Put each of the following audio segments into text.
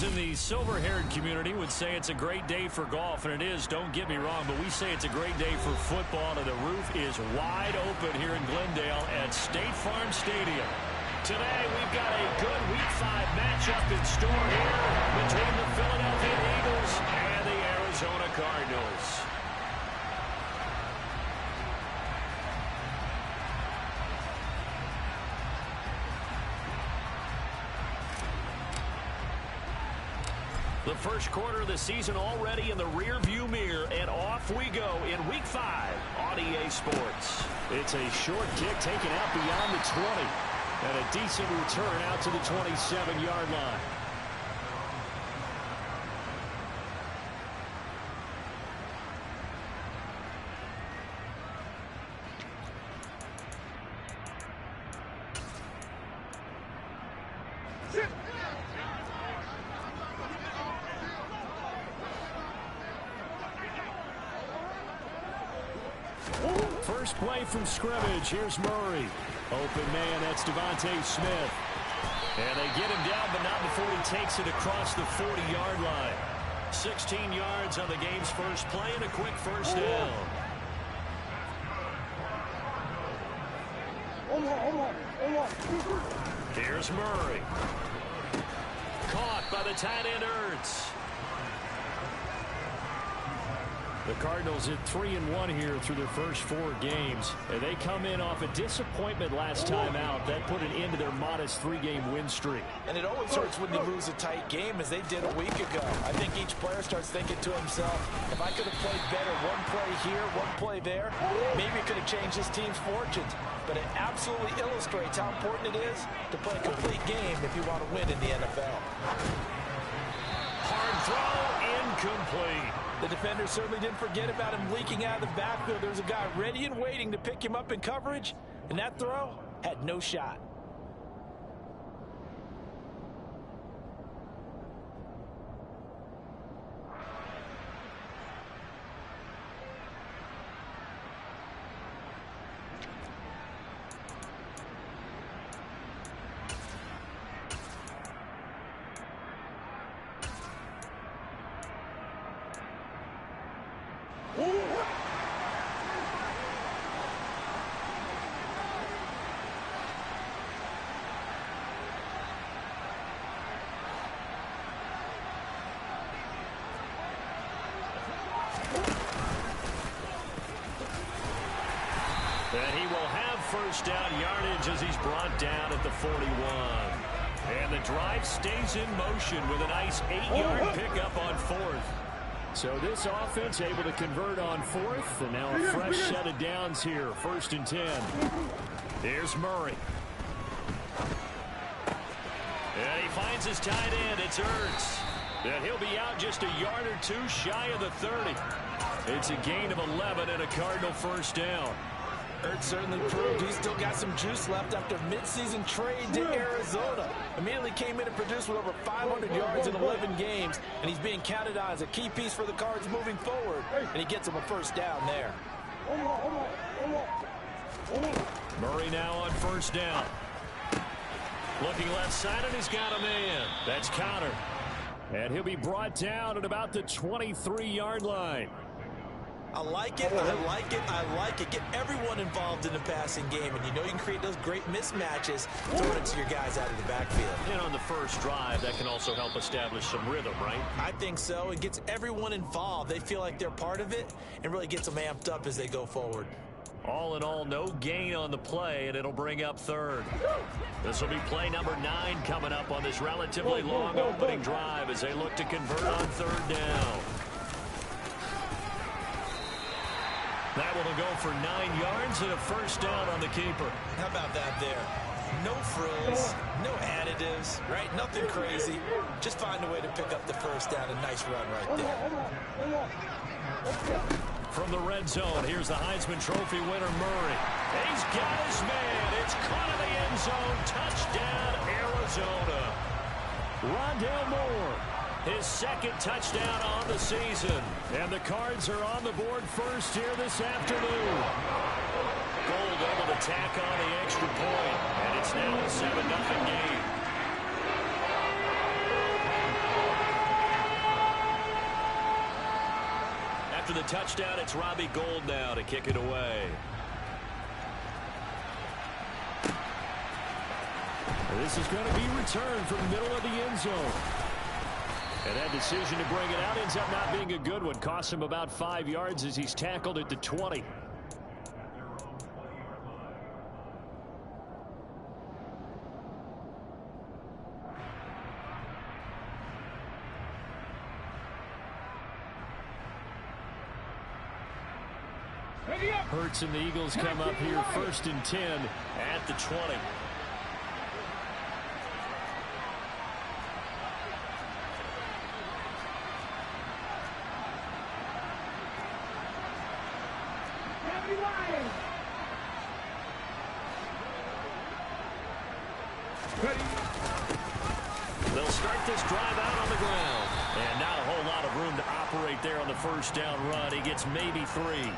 in the silver-haired community would say it's a great day for golf, and it is, don't get me wrong, but we say it's a great day for football, and the roof is wide open here in Glendale at State Farm Stadium. Today, we've got a good Week 5 matchup in store here between the Philadelphia Eagles and the Arizona Cardinals. The first quarter of the season already in the rear-view mirror, and off we go in Week 5 on EA Sports. It's a short kick taken out beyond the 20, and a decent return out to the 27-yard line. First play from scrimmage. Here's Murray. Open man, that's Devontae Smith. And they get him down, but not before he takes it across the 40-yard line. 16 yards on the game's first play and a quick first down. Here's Murray. Caught by the tight end Ertz. The Cardinals at 3-1 here through their first 4 games. And they come in off a disappointment last time out. That put an end to their modest 3-game win streak. And it always hurts when you lose a tight game, as they did a week ago. I think each player starts thinking to himself, if I could have played better one play here, one play there, maybe it could have changed this team's fortunes. But it absolutely illustrates how important it is to play a complete game if you want to win in the NFL. Hard throw, incomplete. The defender certainly didn't forget about him leaking out of the backfield. There was a guy ready and waiting to pick him up in coverage, and that throw had no shot. And he will have first down yardage as he's brought down at the 41. And the drive stays in motion with a nice 8-yard pickup on 4th. So this offense able to convert on 4th, and now a fresh set of downs here, 1st and 10. Here's Murray. And he finds his tight end. It's Ertz. And he'll be out just a yard or 2 shy of the 30. It's a gain of 11 and a Cardinal first down. Ertz certainly proved he's still got some juice left after midseason trade to Arizona. Immediately came in and produced with over 500 yards in 11 games, and he's being counted on as a key piece for the Cards moving forward, and he gets him a first down there. Murray now on first down. Looking left side, and he's got a man. That's Conner. And he'll be brought down at about the 23-yard line. I like it, I like it, I like it. Get everyone involved in the passing game, and you know you can create those great mismatches throwing it to your guys out of the backfield. And on the first drive, that can also help establish some rhythm, right? I think so. It gets everyone involved. They feel like they're part of it and really gets them amped up as they go forward. All in all, no gain on the play, and it'll bring up 3rd. This will be play number 9 coming up on this relatively long opening drive as they look to convert on 3rd down. That will go for 9 yards and a first down on the keeper. How about that there? No frills, no additives, right? Nothing crazy. Just find a way to pick up the first down. A nice run right there. From the red zone, here's the Heisman Trophy winner, Murray. He's got his man. It's caught in the end zone. Touchdown, Arizona. Rondale Moore, his 2nd touchdown on the season. And the Cards are on the board first here this afternoon. Gold able to tack on the extra point, and it's now a 7-0 game. the touchdown. It's Robbie Gould now to kick it away. This is going to be returned from the middle of the end zone. And that decision to bring it out ends up not being a good one. Costs him about 5 yards as he's tackled at the 20. Hurts and the Eagles come up here 1st and 10 at the 20. They'll start this drive out on the ground. And not a whole lot of room to operate there on the first down run. He gets maybe 3.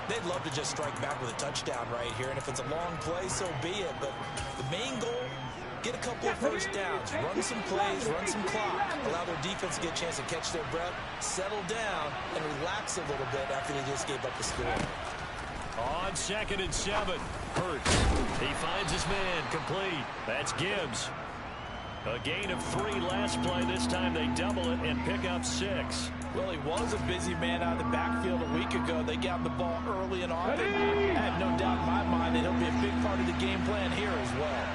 They'd love to just strike back with a touchdown right here, and if it's a long play, so be it. But the main goal, get a couple of first downs, run some plays, run some clock, allow their defense to get a chance to catch their breath, settle down, and relax a little bit after they just gave up the score. On 2nd and 7, Hurts. He finds his man, complete. That's Gibbs. A gain of 3 last play. This time they double it and pick up 6. Well, he was a busy man out of the backfield a week ago. They got the ball early and often. I have no doubt in my mind that he'll be a big part of the game plan here as well.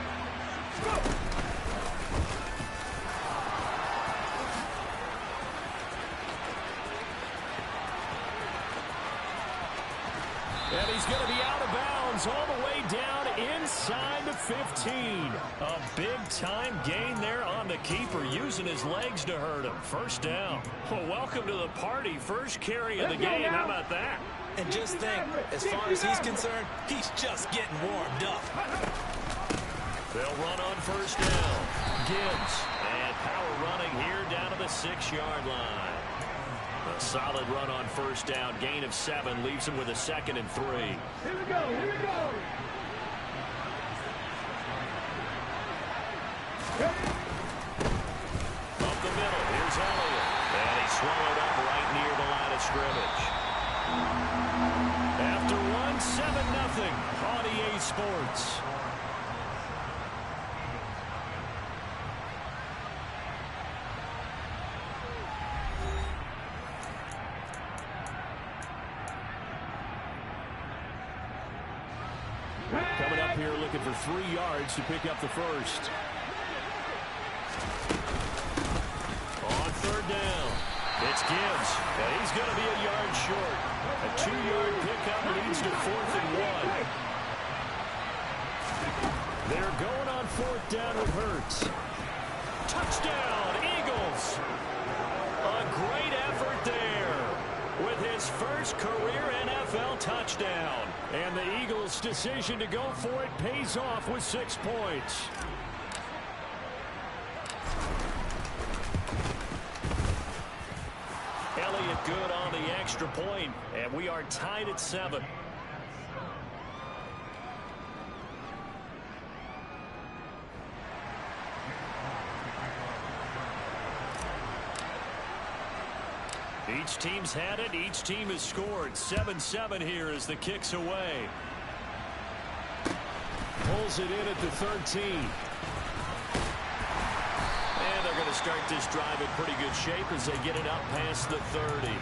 And he's going to be out of bounds all the way down inside the 15. A big-time gain there on the keeper, using his legs to hurt him. First down. Well, welcome to the party. First carry of the game. How about that? And just think, as far as he's concerned, he's just getting warmed up. They'll run on first down. Gibbs. And power running here down to the 6-yard line. A solid run on first down. Gain of 7 leaves him with a 2nd and 3. Here we go. Here we go. Up the middle. Here's Elliott. And he's swallowed up right near the line of scrimmage. After one, 7-0 on EA Sports. Coming up here looking for 3 yards to pick up the first. On 3rd down, it's Gibbs, and he's going to be a yard short. A 2-yard pickup leads to 4th and 1. They're going on 4th down with Hurts. Touchdown, Eagles! A great effort there with his first career NFL touchdown. And the Eagles' decision to go for it pays off with 6 points. Elliott good on the extra point, and we are tied at 7. Each team's had it. Each team has scored. 7-7 here as the kick's away. Pulls it in at the 13. And they're going to start this drive in pretty good shape as they get it up past the 30.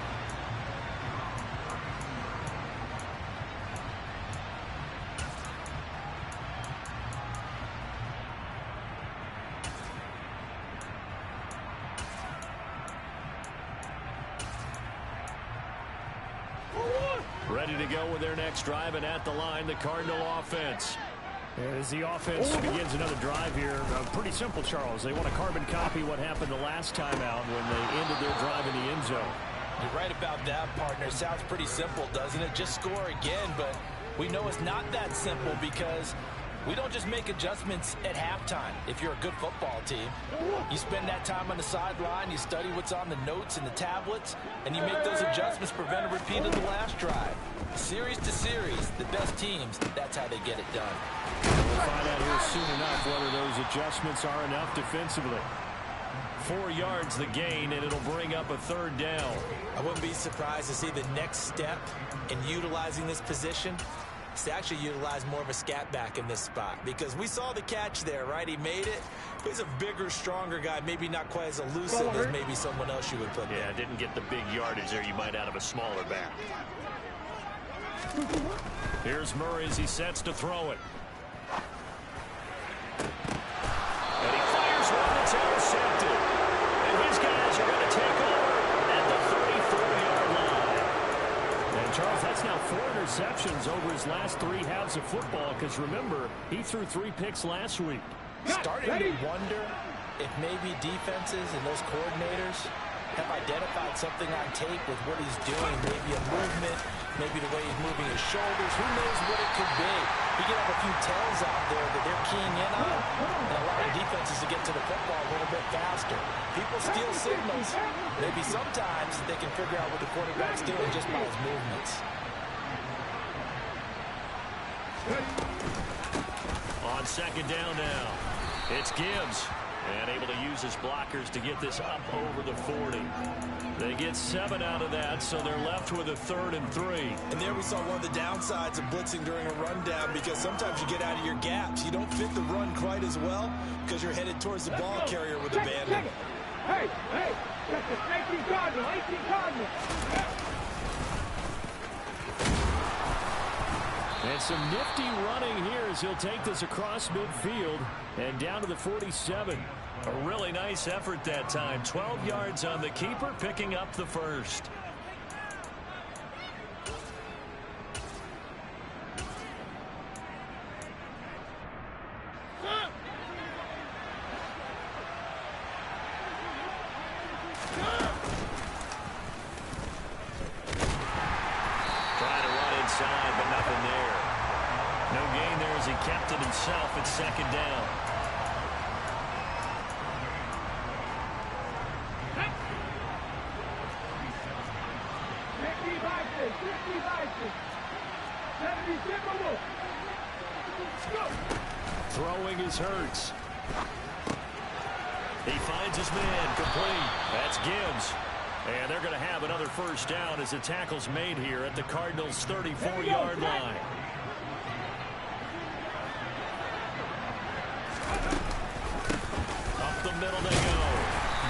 Ready to go with their next drive, and at the line, the Cardinal offense. As the offense begins another drive here, pretty simple, Charles. They want to carbon copy what happened the last time out when they ended their drive in the end zone. You're right about that, partner. Sounds pretty simple, doesn't it? Just score again, but we know it's not that simple because we don't just make adjustments at halftime. If you're a good football team, you spend that time on the sideline, you study what's on the notes and the tablets, and you make those adjustments, prevent a repeat of the last drive. Series to series, the best teams, that's how they get it done. We'll find out here soon enough whether those adjustments are enough defensively. 4 yards the gain, and it'll bring up a 3rd down. I wouldn't be surprised to see the next step in utilizing this position is to actually utilize more of a scat back in this spot, because we saw the catch there, right? He made it. He's a bigger, stronger guy, maybe not quite as elusive as maybe someone else you would put there. Yeah, didn't get the big yardage there you might out of a smaller back. Here's Murray as he sets to throw it. And he fires one that's intercepted. And his guys are going to take over at the 34-yard line. And Charles, that's now 4 interceptions over his last 3 halves of football, because remember, he threw 3 picks last week. Starting to wonder if maybe defenses and those coordinators have identified something on tape with what he's doing, maybe a movement, maybe the way he's moving his shoulders. Who knows what it could be? He could have a few tells out there that they're keying in on and allowing defenses to get to the football a little bit faster. People steal signals. Maybe sometimes they can figure out what the quarterback's doing just by his movements. On 2nd down now, it's Gibbs. And able to use his blockers to get this up over the 40. They get 7 out of that, so they're left with a 3rd and 3. And there we saw one of the downsides of blitzing during a rundown, because sometimes you get out of your gaps. You don't fit the run quite as well because you're headed towards the ball carrier with abandon. Hey, that's the 18 Cardinal, 18 Cardinal. And some nifty running here as he'll take this across midfield and down to the 47. A really nice effort that time. 12 yards on the keeper, picking up the 1st. Kept it himself at 2nd down. Throwing is Hurts. He finds his man complete. That's Gibbs. And they're going to have another 1st down as the tackle's made here at the Cardinals' 34-yard line. Middle they go.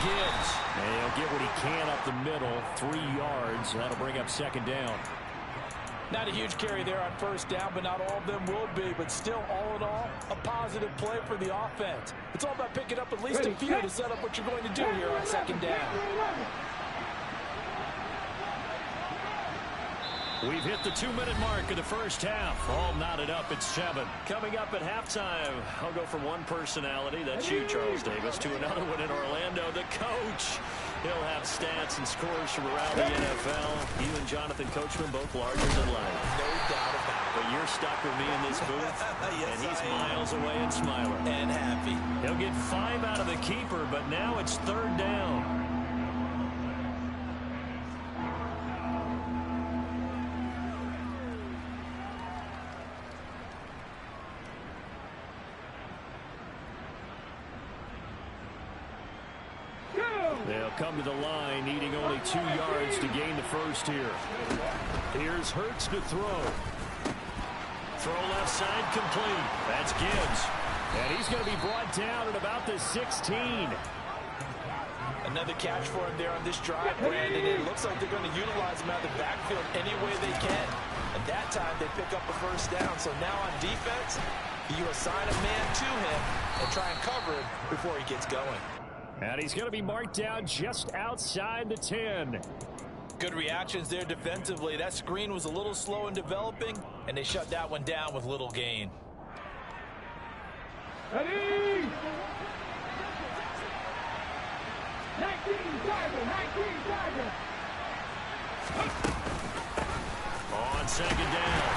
Gibbs. And he'll get what he can up the middle. 3 yards. That'll bring up 2nd down. Not a huge carry there on 1st down, but not all of them will be. But still, all in all, a positive play for the offense. It's all about picking up at least a few to set up what you're going to do here on 2nd down. We've hit the 2-minute mark of the 1st half. All knotted up at 7. Coming up at halftime, I'll go from one personality, that's you, Charles Davis, to another one in Orlando, the coach. He'll have stats and scores from around the NFL. You and Jonathan Coachman both larger than life. No doubt about it. But you're stuck with me in this booth, yes, and he's miles away and smiling. And happy. He'll get 5 out of the keeper, but now it's 3rd down. They'll come to the line, needing only 2 yards to gain the 1st here. Here's Hurts to throw. Throw left side complete. That's Gibbs. And he's going to be brought down at about the 16. Another catch for him there on this drive, Brandon. It looks like they're going to utilize him out of the backfield any way they can. And that time they pick up a 1st down. So now on defense, you assign a man to him and try and cover him before he gets going. And he's going to be marked down just outside the 10. Good reactions there defensively. That screen was a little slow in developing, and they shut that one down with little gain. Ready? 19 Tiger, 19 Tiger. On 2nd down,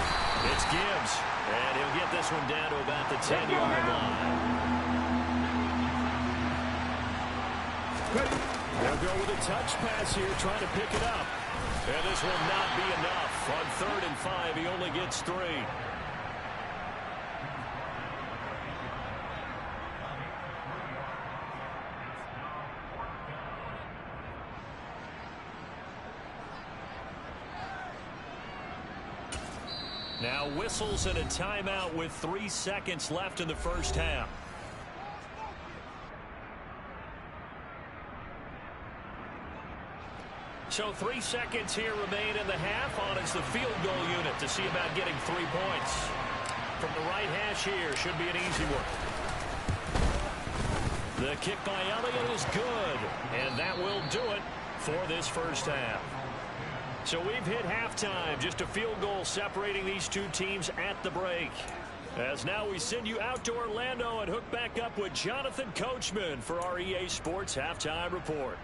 it's Gibbs. And he'll get this one down to about the 10-yard line. They'll go with a touch pass here, trying to pick it up. And this will not be enough. On 3rd and 5, he only gets 3. Now whistles and a timeout with 3 seconds left in the first half. So 3 seconds here remain in the half. On is the field goal unit to see about getting 3 points. From the right hash here, should be an easy one. The kick by Elliott is good, and that will do it for this first half. So we've hit halftime, just a field goal separating these two teams at the break. As now we send you out to Orlando and hook back up with Jonathan Coachman for our EA Sports Halftime Report.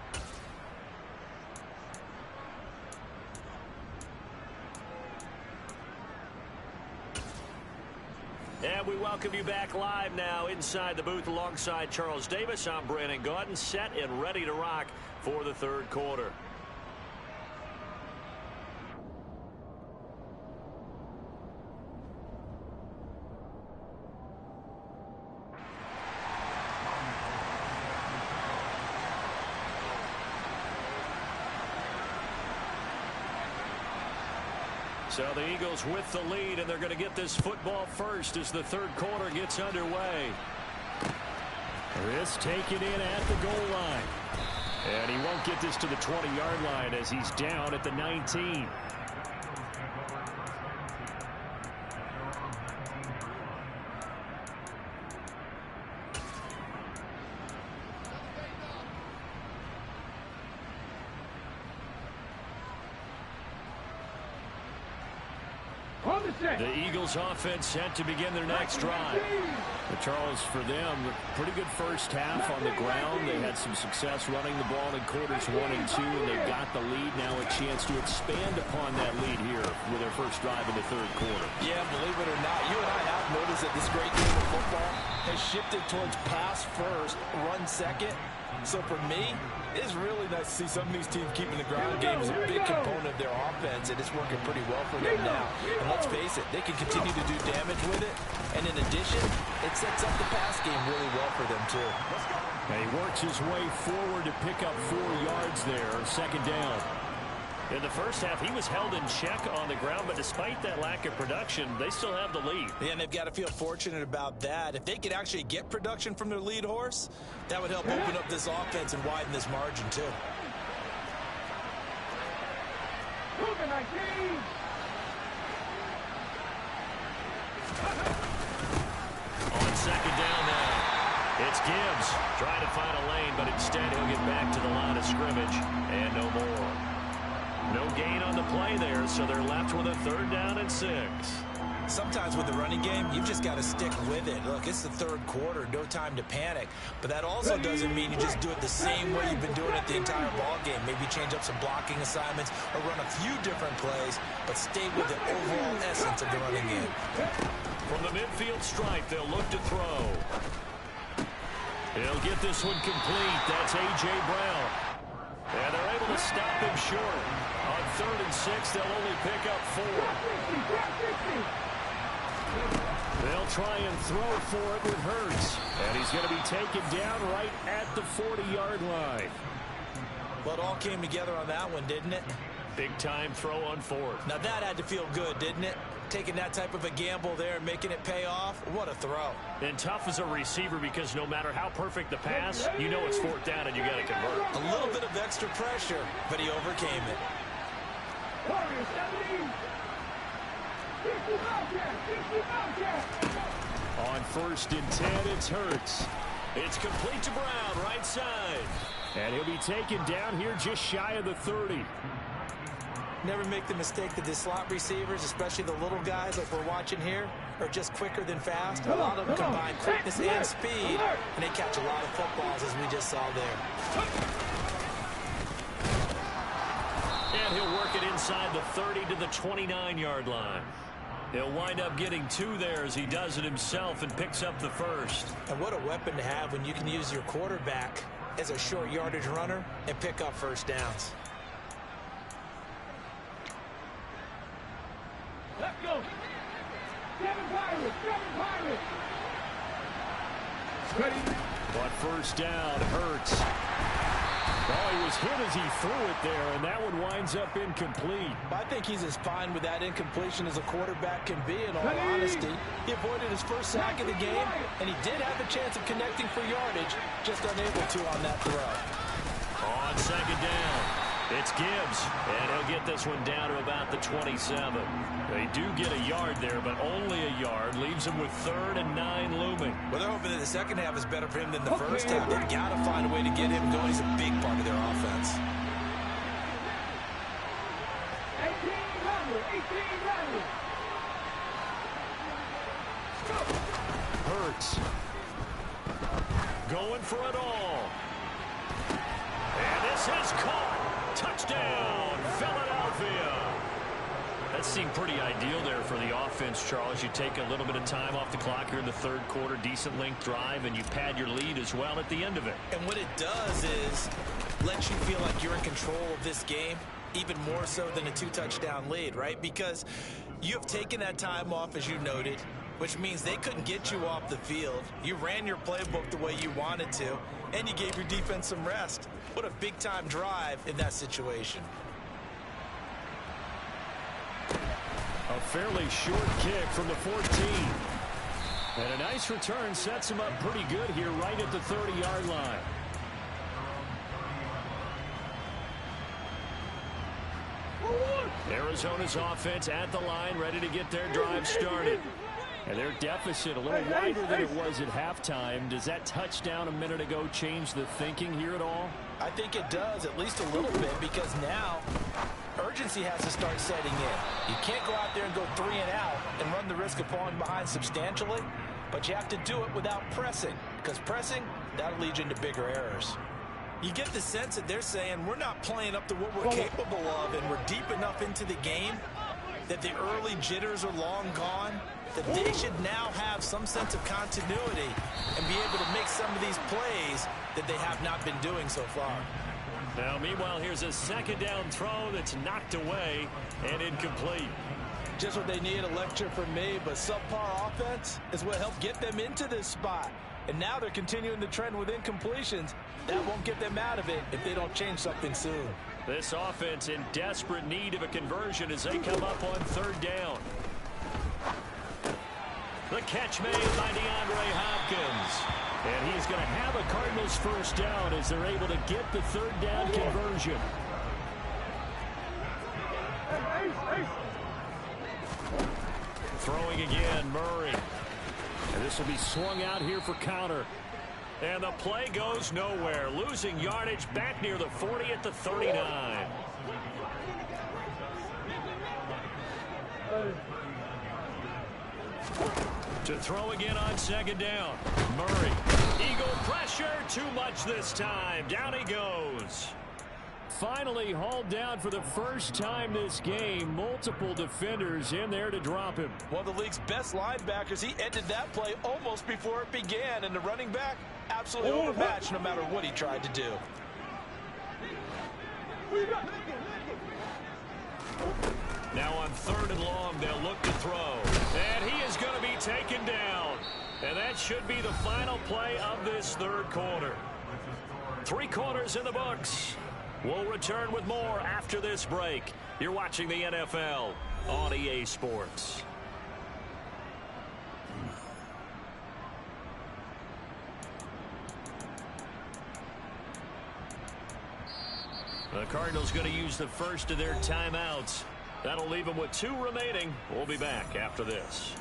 And we welcome you back live now inside the booth alongside Charles Davis. I'm Brandon Gaudin, set and ready to rock for the third quarter. So the Eagles with the lead, and they're going to get this football first as the third quarter gets underway. This taken in at the goal line. And he won't get this to the 20-yard line as he's down at the 19. The Eagles offense set to begin their next drive. But Charles, for them, pretty good first half on the ground. They had some success running the ball in quarters 1 and 2, and they've got the lead. Now a chance to expand upon that lead here with their first drive in the third quarter. Yeah, believe it or not, you and I have noticed that this great game of football has shifted towards pass first, run second. So for me, it's really nice to see some of these teams keeping the ground game as a big component of their offense, and it's working pretty well for them now. And let's face it, they can continue to do damage with it. And in addition, it sets up the pass game really well for them, too. And he works his way forward to pick up 4 yards there, second down. In the first half, he was held in check on the ground, but despite that lack of production, they still have the lead. Yeah, and they've got to feel fortunate about that. If they could actually get production from their lead horse, that would help open up this offense and widen this margin, too. On second down now, it's Gibbs trying to find a lane, but instead he'll get back to the line of scrimmage and no more. No gain on the play there, so they're left with a 3rd down and 6. Sometimes with the running game, you've just got to stick with it. Look, it's the third quarter, no time to panic. But that also doesn't mean you just do it the same way you've been doing it the entire ball game. Maybe change up some blocking assignments or run a few different plays, but stay with the overall essence of the running game. From the midfield stripe, they'll look to throw. He'll get this one complete. That's A.J. Brown. And they're able to stop him short. On 3rd and 6, they'll only pick up 4. They'll try and throw for it with Hurts. And he's going to be taken down right at the 40-yard line. Well, it all came together on that one, didn't it? Big-time throw on 4th. Now that had to feel good, didn't it? Taking that type of a gamble there and making it pay off. What a throw. And tough as a receiver because no matter how perfect the pass, you know it's 4th down and you got to convert. A little bit of extra pressure, but he overcame it. On 1st and 10, it's Hurts. It's complete to Brown, right side. And he'll be taken down here just shy of the 30. Never make the mistake that the slot receivers, especially the little guys like we're watching here, are just quicker than fast. A lot of them combine quickness and speed, and they catch a lot of footballs, as we just saw there. And he'll work it inside the 30 to the 29-yard line. He'll wind up getting 2 there as he does it himself and picks up the 1st. And what a weapon to have when you can use your quarterback as a short yardage runner and pick up 1st downs. Let's go. 7 Pirates. 7 Pirates. Ready. But 1st down, Hurts. Oh, he was hit as he threw it there, and that one winds up incomplete. I think he's as fine with that incompletion as a quarterback can be, in all honesty. He avoided his first sack of the game, and he did have a chance of connecting for yardage, just unable to on that throw. On second down, it's Gibbs, and he'll get this one down to about the 27. They do get a yard there, but only a yard. Leaves him with 3rd and 9 looming. Well, they're hoping that the second half is better for him than the first half. They've got to find a way to get him going. He's a big part of their offense. 18 Hurts. Going for it all. And this is caught. Touchdown, Philadelphia. That seemed pretty ideal there for the offense, Charles. You take a little bit of time off the clock here in the 3rd quarter, decent length drive, and you pad your lead as well at the end of it. And what it does is lets you feel like you're in control of this game, even more so than a 2-touchdown lead, right? Because you have taken that time off, as you noted, which means they couldn't get you off the field. You ran your playbook the way you wanted to, and you gave your defense some rest. What a big-time drive in that situation. A fairly short kick from the 14. And a nice return sets him up pretty good here right at the 30-yard line. Arizona's offense at the line, ready to get their drive started. And their deficit a little wider than it was at halftime. Does that touchdown a minute ago change the thinking here at all? I think it does, at least a little bit, because now urgency has to start setting in. You can't go out there and go 3 and out and run the risk of falling behind substantially, but you have to do it without pressing, because pressing, that'll lead you into bigger errors. You get the sense that they're saying we're not playing up to what we're capable of, and we're deep enough into the game that the early jitters are long gone, that they should now have some sense of continuity and be able to make some of these plays that they have not been doing so far. Now, meanwhile, here's a 2nd down throw that's knocked away and incomplete. Just what they need, a lecture from me, but subpar offense is what helped get them into this spot. And now they're continuing the trend with incompletions. That won't get them out of it if they don't change something soon. This offense in desperate need of a conversion as they come up on 3rd down. The catch made by DeAndre Hopkins. And he's going to have a Cardinals 1st down as they're able to get the 3rd down conversion. Throwing again, Murray. And this will be swung out here for counter. And the play goes nowhere. Losing yardage back near the 40 at the 39. To throw again on 2nd down. Murray. Eagle pressure. Too much this time. Down he goes. Finally hauled down for the first time this game. Multiple defenders in there to drop him. One of the league's best linebackers. He ended that play almost before it began. And the running back, absolutely overmatched no matter what he tried to do. Now on 3rd and long, they'll look to throw. And he is going to be taken down. And that should be the final play of this 3rd quarter. 3 quarters in the books. We'll return with more after this break. You're watching the NFL on EA Sports. The Cardinals going to use the first of their timeouts. That'll leave them with 2 remaining. We'll be back after this.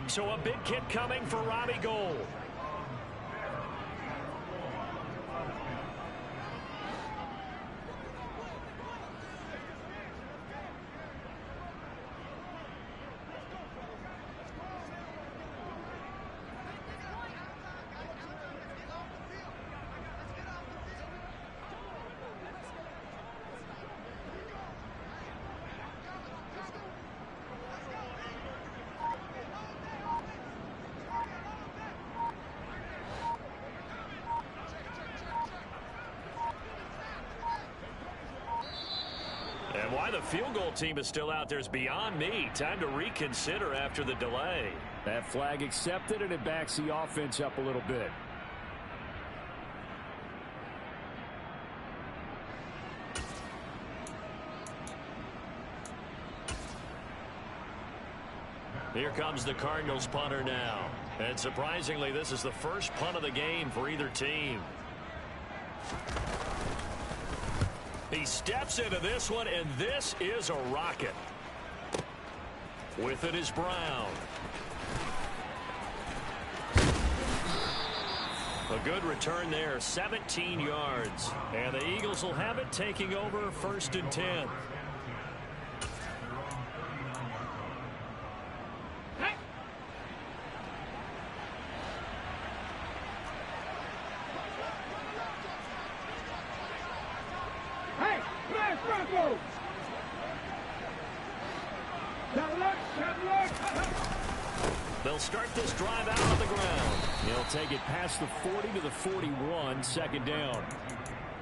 So a big kick coming for Robbie Gould. And why the field goal team is still out there is beyond me. Time to reconsider after the delay. That flag accepted, and it backs the offense up a little bit. Here comes the Cardinals punter now. And surprisingly, this is the first punt of the game for either team. He steps into this one, and this is a rocket. With it is Brown. A good return there, 17 yards. And the Eagles will have it, taking over 1st and 10. They'll start this drive out on the ground. He'll take it past the 40 to the 41, 2nd down.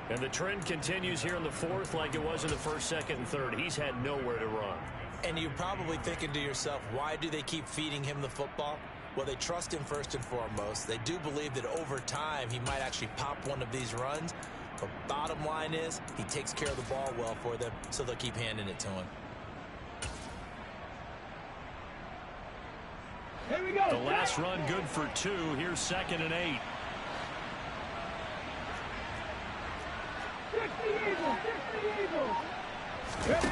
And the trend continues here in the 4th like it was in the 1st, 2nd, and 3rd. He's had nowhere to run. And you're probably thinking to yourself, why do they keep feeding him the football? Well, they trust him first and foremost. They do believe that over time he might actually pop one of these runs. But bottom line is he takes care of the ball well for them, so they'll keep handing it to him. Here we go. The last run good for 2. Here's 2nd and 8. 60 Eagles, 60 Eagles. Ready?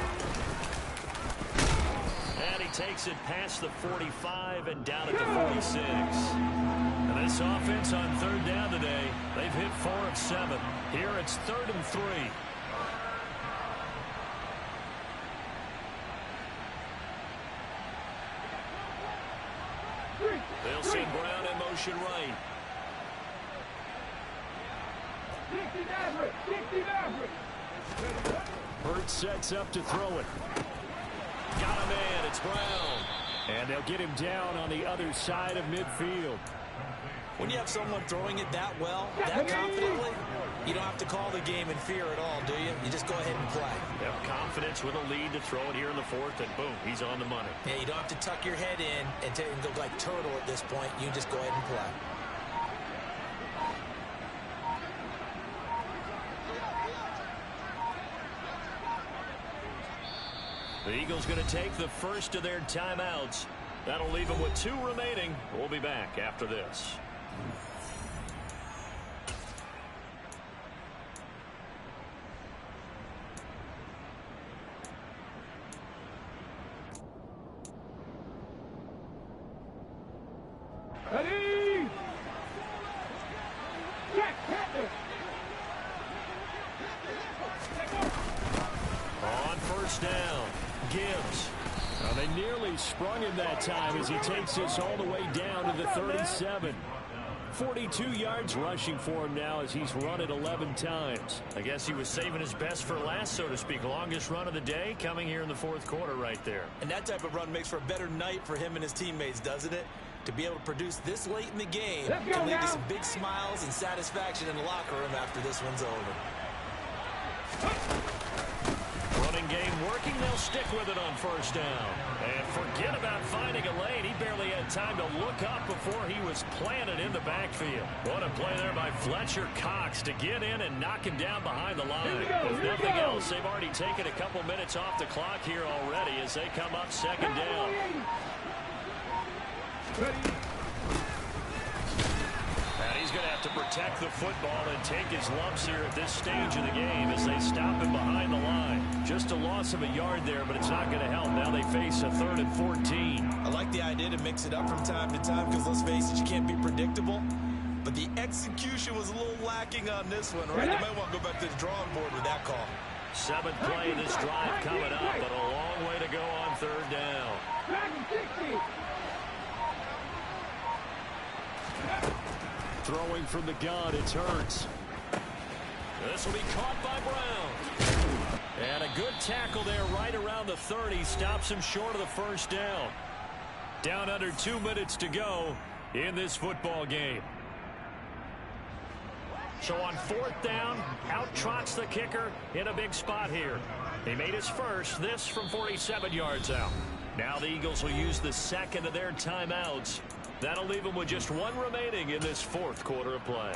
And he takes it past the 45 and down at the 46. And this offense on 3rd down today, they've hit 4 of 7. Here it's 3rd and 3. They'll see Brown in motion right. 60 Maverick, 60 Maverick. Hurts sets up to throw it. Got a man, it's Brown. And they'll get him down on the other side of midfield. When you have someone throwing it that well, that confidently, you don't have to call the game in fear at all, do you? You just go ahead and play. They have confidence with a lead to throw it here in the 4th, and boom, he's on the money. Yeah, you don't have to tuck your head in and go like turtle at this point. You just go ahead and play. The Eagles going to take the first of their timeouts. That'll leave them with 2 remaining. We'll be back after this. Ready? Jack Patton. On 1st down, Gibbs. Well, they nearly sprung him that time as he takes this all the way down to the 37. 42 yards rushing for him now as he's run it 11 times. I guess he was saving his best for last, so to speak. Longest run of the day coming here in the 4th quarter right there. And that type of run makes for a better night for him and his teammates, doesn't it? To be able to produce this late in the game can lead to some big smiles and satisfaction in the locker room after this one's over. Running game working. They'll stick with it on 1st down. And forget about finding a lane. He barely had time to look up before he was planted in the backfield. What a play there by Fletcher Cox to get in and knock him down behind the line. If nothing else, they've already taken a couple minutes off the clock here already as they come up 2nd down. And he's going to have to protect the football and take his lumps here at this stage of the game as they stop him behind the line. Just a loss of a yard there, but it's not going to help. Now they face a 3rd and 14. I like the idea to mix it up from time to time because, let's face it, you can't be predictable. But the execution was a little lacking on this one, right? They might want to go back to the drawing board with that call. 7th play of this drive coming up, but a long way to go on 3rd down. Throwing from the gun, it's Hurts. This will be caught by Brown. And a good tackle there right around the 30. Stops him short of the 1st down. Down under 2 minutes to go in this football game. So on 4th down, out trots the kicker in a big spot here. He made his first, this from 47 yards out. Now the Eagles will use the second of their timeouts. That'll leave them with just one remaining in this 4th quarter of play.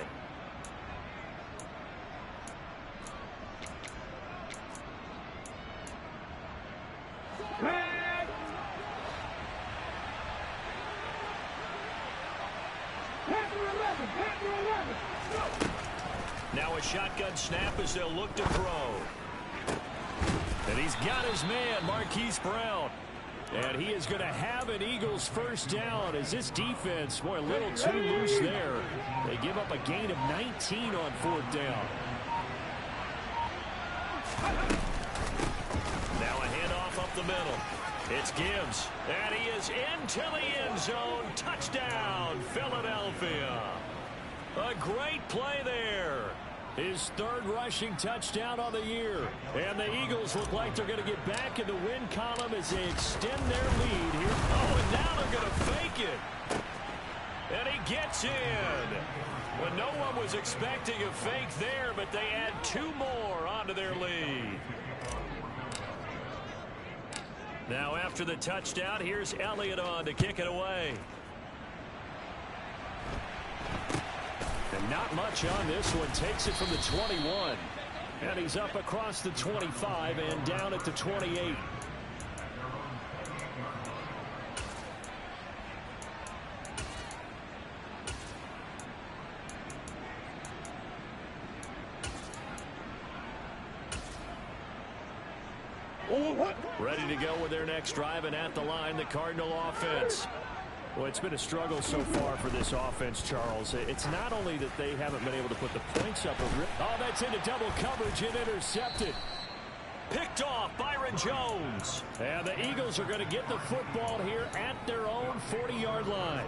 Now a shotgun snap as they'll look to throw. And he's got his man, Marquise Brown. And he is going to have an Eagles first down as this defense, boy, a little too loose there. They give up a gain of 19 on 4th down. Now a handoff up the middle. It's Gibbs. And he is into the end zone. Touchdown, Philadelphia. A great play there. His 3rd rushing touchdown on the year. And the Eagles look like they're going to get back in the win column as they extend their lead here. Oh, and now they're going to fake it. And he gets in. Well, no one was expecting a fake there, but they add 2 more onto their lead. Now after the touchdown, here's Elliott on to kick it away. And not much on this one. Takes it from the 21. And he's up across the 25 and down at the 28. Ready to go with their next drive, and at the line, the Cardinal offense. Well, it's been a struggle so far for this offense, Charles. It's not only that they haven't been able to put the points up. Oh, that's into double coverage and intercepted. Picked off Byron Jones. And the Eagles are going to get the football here at their own 40-yard line.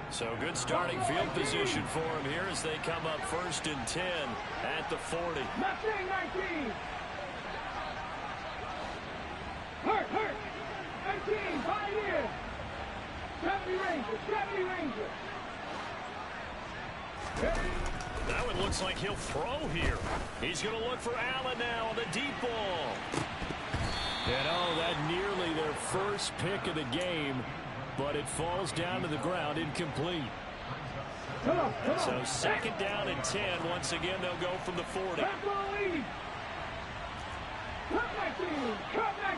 So good starting field position for them here as they come up 1st and 10 at the 40. Mustang 19. Hurt. 19, Pioneer. 70 Ranger. That one looks like he'll throw here. He's going to look for Allen now on the deep ball. And oh, that nearly their first pick of the game, but it falls down to the ground incomplete. Come on. So 2nd down and 10. Once again, they'll go from the 40. Cut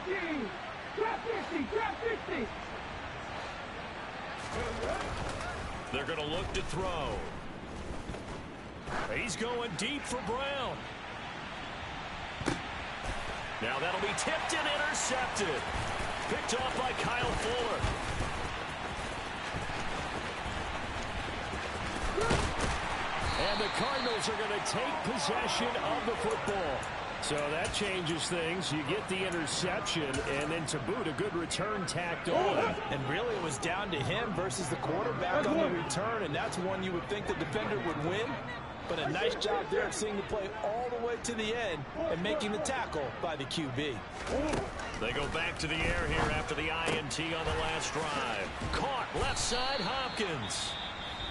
19. Trap 50. They're going to look to throw. He's going deep for Brown. Now that'll be tipped and intercepted. Picked off by Kyle Fuller. And the Cardinals are going to take possession of the football. So that changes things. You get the interception, and then to boot, a good return tacked on. And really, it was down to him versus the quarterback on the return, and that's one you would think the defender would win. But a nice job there of seeing the play all the way to the end and making the tackle by the QB. They go back to the air here after the INT on the last drive. Caught left side, Hopkins.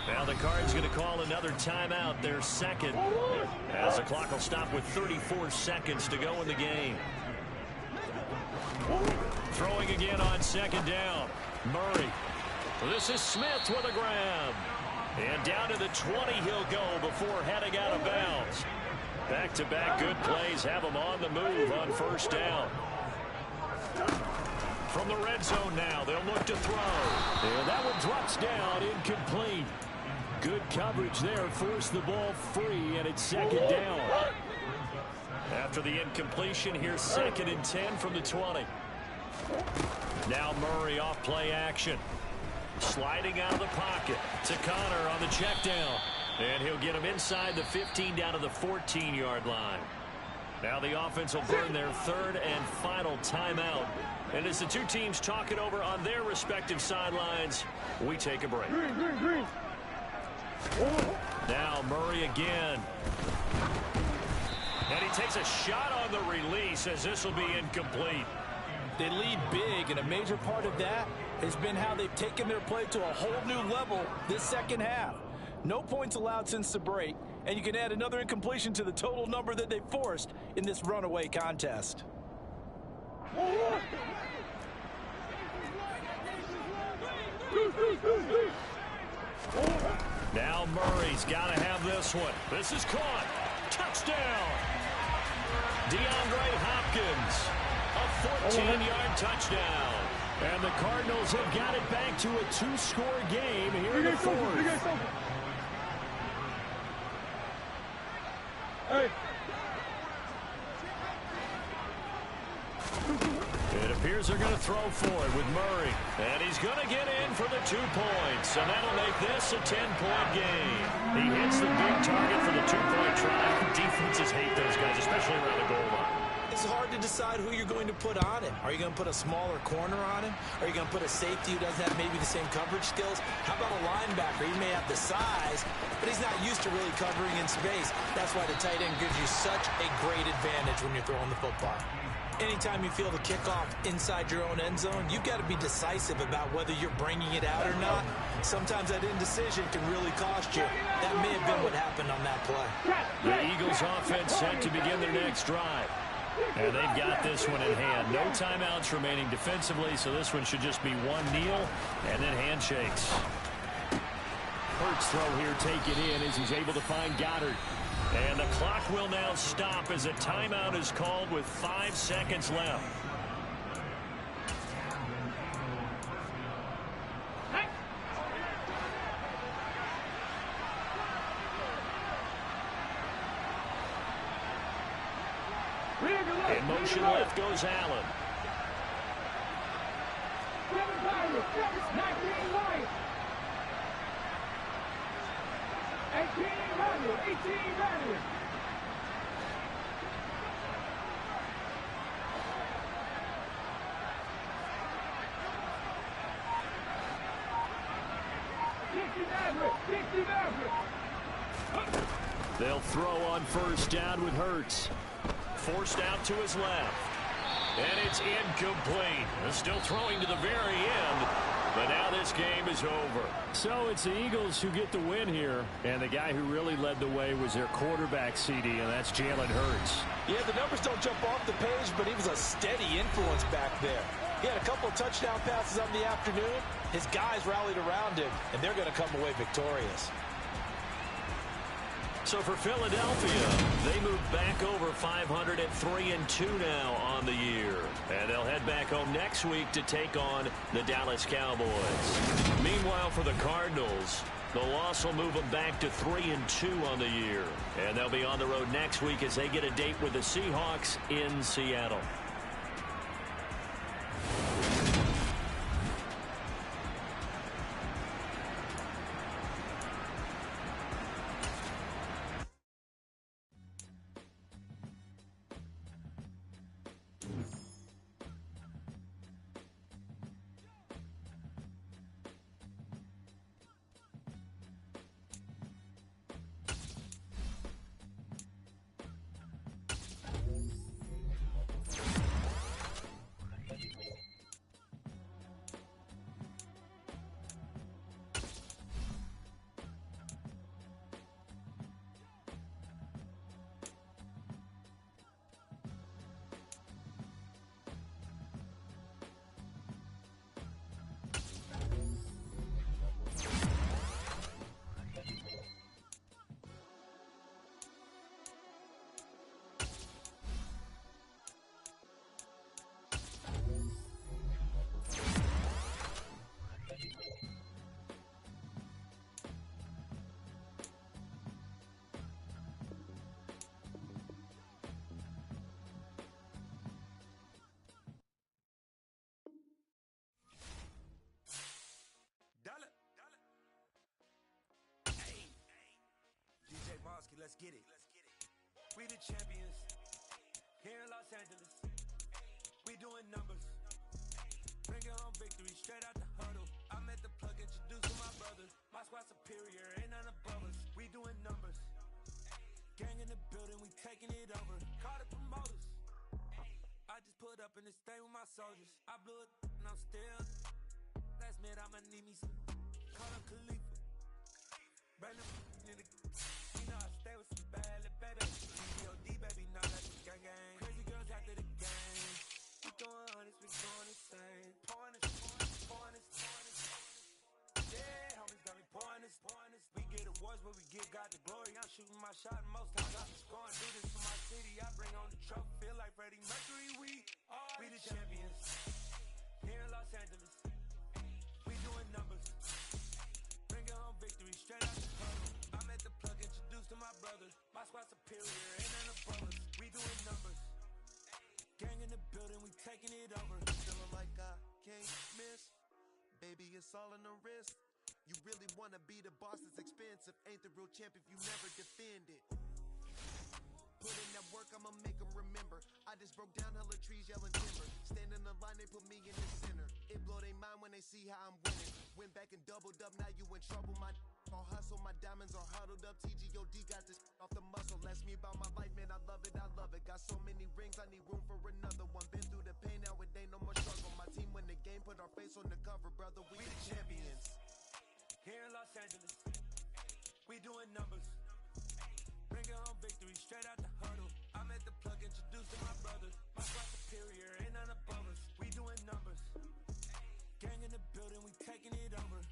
Now the Cards going to call another timeout, their 2nd, as the clock will stop with 34 seconds to go in the game. Throwing again on 2nd down. Murray. This is Smith with a grab. And down to the 20 he'll go before heading out of bounds. Back-to-back good plays have him on the move on 1st down. From the red zone now, they'll look to throw. And that one drops down, incomplete. Good coverage there, forced the ball free, and it's 2nd down. After the incompletion, here's 2nd and 10 from the 20. Now Murray off play action. Sliding out of the pocket to Connor on the check down. And he'll get him inside the 15 down to the 14-yard line. Now the offense will burn their 3rd and final timeout. And as the two teams talk it over on their respective sidelines, we take a break. Green. Now Murray again. And he takes a shot on the release as this will be incomplete. They lead big, and a major part of that has been how they've taken their play to a whole new level this second half. No points allowed since the break, And you can add another incompletion to the total number that they forced in this runaway contest. Now Murray's got to have this one. This is caught. Touchdown. DeAndre Hopkins. A 14-yard touchdown. And the Cardinals have got it back to a 2-score game here in the fourth. It appears they're going to throw for it with Murray. And he's going to get in for the 2 points. And that'll make this a 10-point game. He hits the big target for the 2-point try. Defenses hate those guys, especially around the goal line. It's hard to decide who you're going to put on him. Are you going to put a smaller corner on him? Are you going to put a safety who doesn't have maybe the same coverage skills? How about a linebacker? He may have the size, but he's not used to really covering in space. That's why the tight end gives you such a great advantage when you're throwing the football. Anytime you feel the kickoff inside your own end zone, you've got to be decisive about whether you're bringing it out or not. Sometimes that indecision can really cost you. That may have been what happened on that play. The Eagles offense set to begin their next drive. And they've got this one in hand. No timeouts remaining defensively, so this one should just be one kneel and then handshakes. Hurts throw here, take it in as he's able to find Goddard. And the clock will now stop as a timeout is called with 5 seconds left. In motion left goes Allen. 18 They'll throw on first down with Hurts. Forced out to his left. And it's incomplete. They're still throwing to the very end. But now this game is over. So it's the Eagles who get the win here. And the guy who really led the way was their quarterback, CD, and that's Jalen Hurts. Yeah, the numbers don't jump off the page, but he was a steady influence back there. He had a couple of touchdown passes on the afternoon. His guys rallied around him, and they're going to come away victorious. So for Philadelphia, they move back over 500 at 3-2 now on the year. And they'll head back home next week to take on the Dallas Cowboys. Meanwhile, for the Cardinals, the loss will move them back to 3-2 on the year. And they'll be on the road next week as they get a date with the Seahawks in Seattle. Let's get it. We the champions here in Los Angeles. We doing numbers. Bringing home victory straight out the huddle. I'm at the plug, introducing my brothers. My squad superior, ain't none above us. We doing numbers. Gang in the building, we taking it over. Call the promoters. I just put up in this thing with my soldiers. I blew it and I'm still. Last minute I'ma need me some. Call him Khalifa. Brandon. nigga. You know I stay with some bad little baby. GOD, baby, not like the gang gang. Crazy girls after the game. We going honest, we going insane. Pouring this. Yeah, homies got me pouring this. We get awards, but we give God the glory. I'm shooting my shot, and most times I'm scoring. Do this for my city, I bring on the trophy. Feel like Freddie Mercury, we the champions. Here in Los Angeles, we doing numbers. Bringing home victory, straight out the puddle. I'm at the plug, introduced to my brothers. My squad superior, ain't none above us. We doing numbers. Gang in the building, we taking it over. Feeling like I can't miss. Baby, it's all in the wrist. You really wanna be the boss, it's expensive. Ain't the real champ if you never defend it. Put in that work, I'ma make them remember. I just broke down hella trees, yelling timber. Stand in the line, they put me in the center. It blow their mind when they see how I'm winning. Went back and doubled up, now you in trouble. My all hustle, my diamonds are huddled up. TGOD got this off the muscle. Ask me about my life, man, I love it, I love it. Got so many rings, I need room for another one. Been through the pain, now it ain't no more struggle. My team win the game, put our face on the cover, brother. We the champions. Here in Los Angeles, we doing numbers. Bringing home victory, straight out the huddle. I'm at the plug, introduced to my brothers. My squad superior, ain't none above us. We doing numbers. Gang in the building, we taking it over.